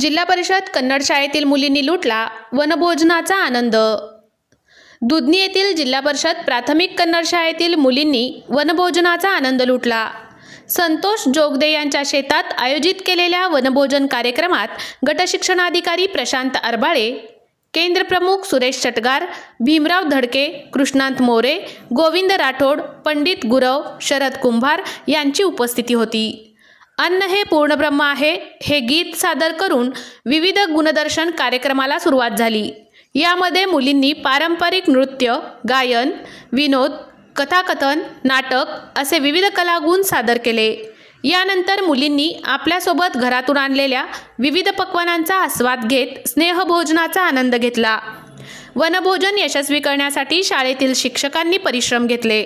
जिल्हा परिषद कन्नड शाळेतील मुलींनी लुटला वनभोजनाचा आनंद। दुधनी येथील जिल्हा परिषद प्राथमिक कन्नड शाळेतील मुलींनी वनभोजनाचा आनंद लुटला। संतोष जोगदे यांच्या शेतात आयोजित केलेल्या वनभोजन कार्यक्रमात गटशिक्षणाधिकारी प्रशांत अरबाळे, केंद्र प्रमुख सुरेश चटगार, भीमराव धडके, कृष्णांत मोरे, गोविंद राठोड, पंडित गुरव, शरद कुंभार यांची उपस्थिती होती। अन्न हे पूर्णब्रह्म आहे हे गीत सादर करून विविध गुणदर्शन कार्यक्रमाला सुरुवात झाली। यामध्ये मुलींनी पारंपरिक नृत्य, गायन, विनोद, कथाकथन, नाटक असे विविध कलागुण सादर केले। यानंतर मुलींनी आपल्यासोबत घरातून आणलेल्या विविध पक्वानांचा आस्वाद घेत स्नेहभोजनाचा आनंद घेतला। वनभोजन यशस्वी करण्यासाठी शाळेतील शिक्षकांनी परिश्रम घेतले।